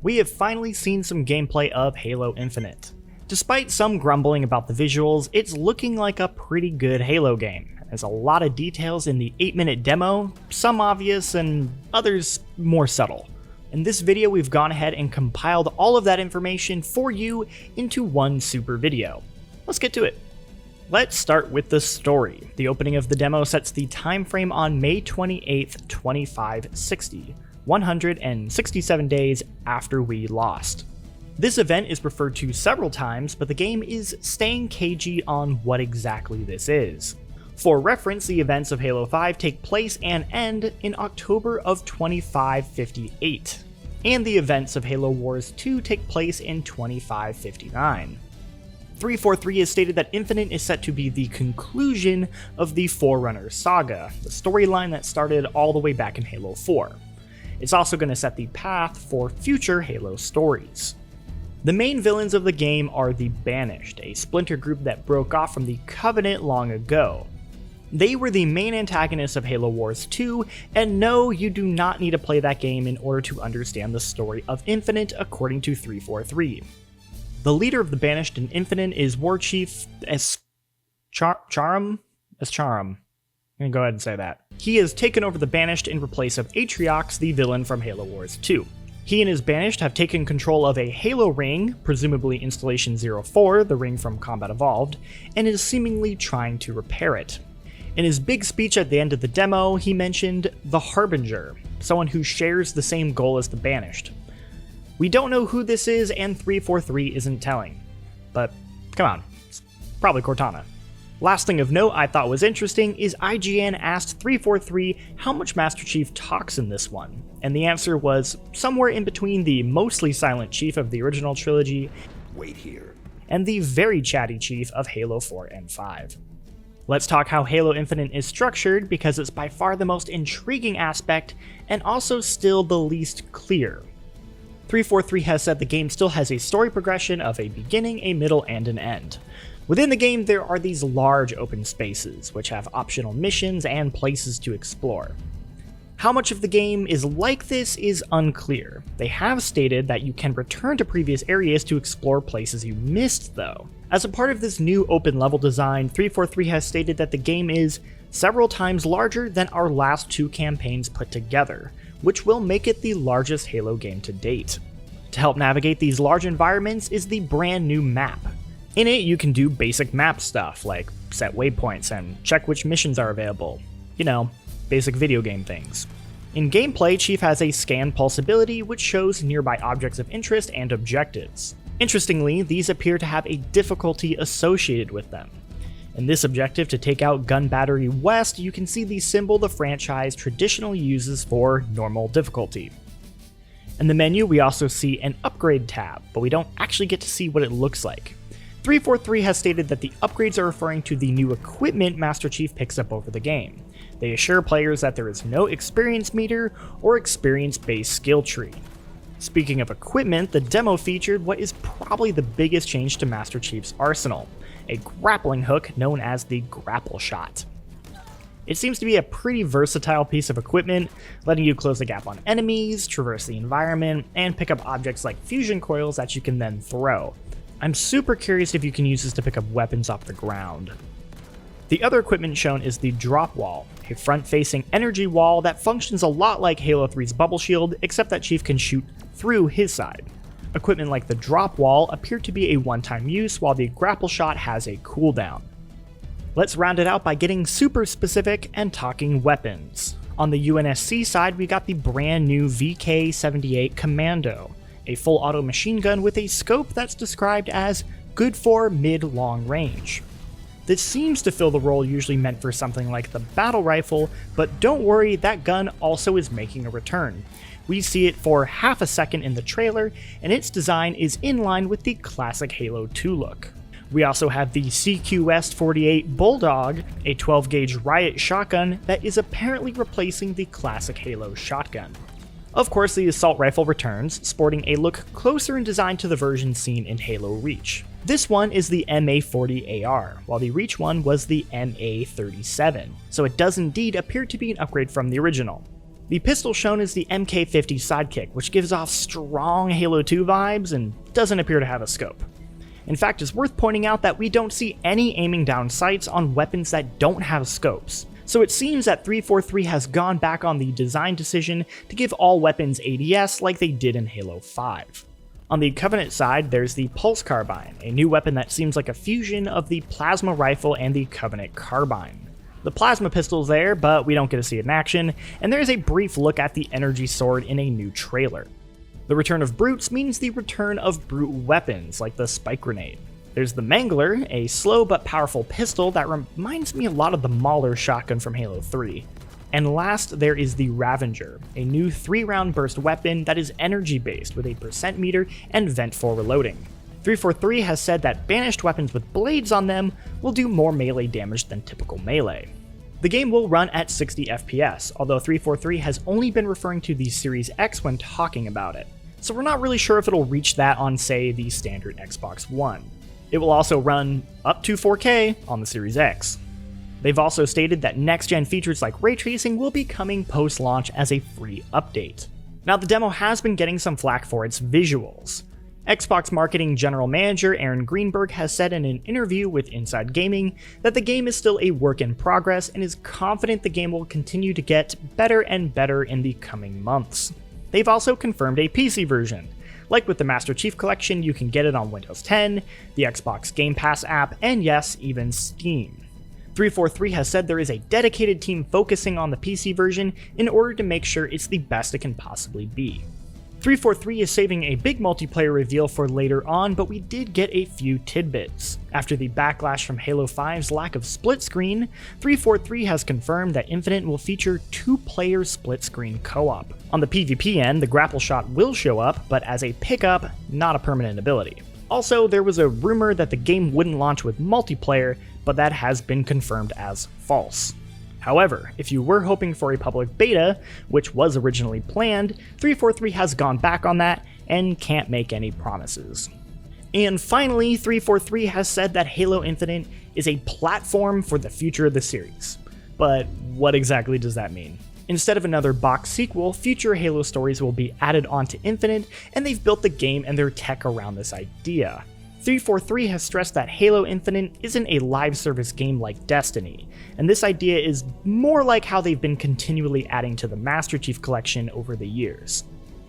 we have finally seen some gameplay of Halo Infinite. Despite some grumbling about the visuals, it's looking like a pretty good Halo game. There's a lot of details in the 8-minute demo, some obvious and others more subtle. In this video, we've gone ahead and compiled all of that information for you into one super video. Let's get to it. Let's start with the story. The opening of the demo sets the time frame on May 28th, 2560, 167 days after we lost. This event is referred to several times, but the game is staying cagey on what exactly this is. For reference, the events of Halo 5 take place and end in October of 2558, and the events of Halo Wars 2 take place in 2559. 343 has stated that Infinite is set to be the conclusion of the Forerunner saga, the storyline that started all the way back in Halo 4. It's also going to set the path for future Halo stories. The main villains of the game are the Banished, a splinter group that broke off from the Covenant long ago. They were the main antagonists of Halo Wars 2, and no, you do not need to play that game in order to understand the story of Infinite according to 343. The leader of the Banished in Infinite is War Chief Escharum. I'm gonna go ahead and say that. He has taken over the Banished in place of Atriox, the villain from Halo Wars 2. He and his Banished have taken control of a Halo ring, presumably Installation 04, the ring from Combat Evolved, and is seemingly trying to repair it. In his big speech at the end of the demo, he mentioned the Harbinger, someone who shares the same goal as the Banished. We don't know who this is, and 343 isn't telling. But, come on, it's probably Cortana. Last thing of note I thought was interesting is IGN asked 343 how much Master Chief talks in this one, and the answer was somewhere in between the mostly silent Chief of the original trilogy, wait here, and the very chatty Chief of Halo 4 and 5. Let's talk how Halo Infinite is structured, because it's by far the most intriguing aspect, and also still the least clear. 343 has said the game still has a story progression of a beginning, a middle, and an end. Within the game, there are these large open spaces, which have optional missions and places to explore. How much of the game is like this is unclear. They have stated that you can return to previous areas to explore places you missed, though. As a part of this new open level design, 343 has stated that the game is several times larger than our last two campaigns put together, which will make it the largest Halo game to date. To help navigate these large environments is the brand new map. In it, you can do basic map stuff like set waypoints and check which missions are available. You know, basic video game things. In gameplay, Chief has a scan pulse ability which shows nearby objects of interest and objectives. Interestingly, these appear to have a difficulty associated with them. In this objective to take out Gun Battery West, you can see the symbol the franchise traditionally uses for normal difficulty. In the menu, we also see an upgrade tab, but we don't actually get to see what it looks like. 343 has stated that the upgrades are referring to the new equipment Master Chief picks up over the game. They assure players that there is no experience meter or experience-based skill tree. Speaking of equipment, the demo featured what is probably the biggest change to Master Chief's arsenal, a grappling hook known as the Grapple Shot. It seems to be a pretty versatile piece of equipment, letting you close the gap on enemies, traverse the environment, and pick up objects like fusion coils that you can then throw. I'm super curious if you can use this to pick up weapons off the ground. The other equipment shown is the Drop Wall, a front-facing energy wall that functions a lot like Halo 3's Bubble Shield, except that Chief can shoot through his side. Equipment like the Drop Wall appear to be a one-time use, while the Grapple Shot has a cooldown. Let's round it out by getting super specific and talking weapons. On the UNSC side, we got the brand new VK-78 Commando, a full auto machine gun with a scope that's described as good for mid-long range. This seems to fill the role usually meant for something like the battle rifle, but don't worry, that gun also is making a return. We see it for half a second in the trailer, and its design is in line with the classic Halo 2 look. We also have the CQS-48 Bulldog, a 12-gauge riot shotgun that is apparently replacing the classic Halo shotgun. Of course, the assault rifle returns, sporting a look closer in design to the version seen in Halo Reach. This one is the MA40AR, while the Reach one was the MA37, so it does indeed appear to be an upgrade from the original. The pistol shown is the MK50 sidekick, which gives off strong Halo 2 vibes and doesn't appear to have a scope. In fact, it's worth pointing out that we don't see any aiming down sights on weapons that don't have scopes, so it seems that 343 has gone back on the design decision to give all weapons ADS like they did in Halo 5. On the Covenant side, there's the Pulse Carbine, a new weapon that seems like a fusion of the Plasma Rifle and the Covenant Carbine. The Plasma Pistol's there, but we don't get to see it in action, and there's a brief look at the Energy Sword in a new trailer. The return of Brutes means the return of Brute weapons, like the Spike Grenade. There's the Mangler, a slow but powerful pistol that reminds me a lot of the Mauler shotgun from Halo 3. And last, there is the Ravager, a new 3-round burst weapon that is energy-based with a percent meter and vent for reloading. 343 has said that banished weapons with blades on them will do more melee damage than typical melee. The game will run at 60 FPS, although 343 has only been referring to the Series X when talking about it, so we're not really sure if it'll reach that on, say, the standard Xbox One. It will also run up to 4K on the Series X. They've also stated that next-gen features like ray tracing will be coming post-launch as a free update. Now, the demo has been getting some flack for its visuals. Xbox Marketing General Manager Aaron Greenberg has said in an interview with Inside Gaming that the game is still a work in progress and is confident the game will continue to get better and better in the coming months. They've also confirmed a PC version. Like with the Master Chief Collection, you can get it on Windows 10, the Xbox Game Pass app, and yes, even Steam. 343 has said there is a dedicated team focusing on the PC version in order to make sure it's the best it can possibly be. 343 is saving a big multiplayer reveal for later on, but we did get a few tidbits. After the backlash from Halo 5's lack of split screen, 343 has confirmed that Infinite will feature 2-player split screen co-op. On the PvP end, the grapple shot will show up, but as a pickup, not a permanent ability. Also, there was a rumor that the game wouldn't launch with multiplayer, but that has been confirmed as false. However, if you were hoping for a public beta, which was originally planned, 343 has gone back on that and can't make any promises. And finally, 343 has said that Halo Infinite is a platform for the future of the series. But what exactly does that mean? Instead of another box sequel, future Halo stories will be added onto Infinite, and they've built the game and their tech around this idea. 343 has stressed that Halo Infinite isn't a live service game like Destiny, and this idea is more like how they've been continually adding to the Master Chief Collection over the years.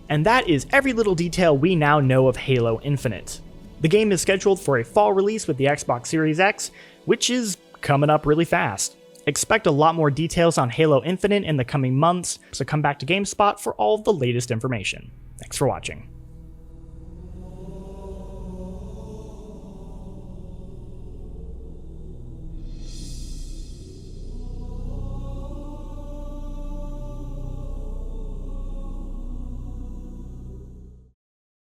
And that is every little detail we now know of Halo Infinite. The game is scheduled for a fall release with the Xbox Series X, which is coming up really fast. Expect a lot more details on Halo Infinite in the coming months, so come back to GameSpot for all of the latest information. Thanks for watching.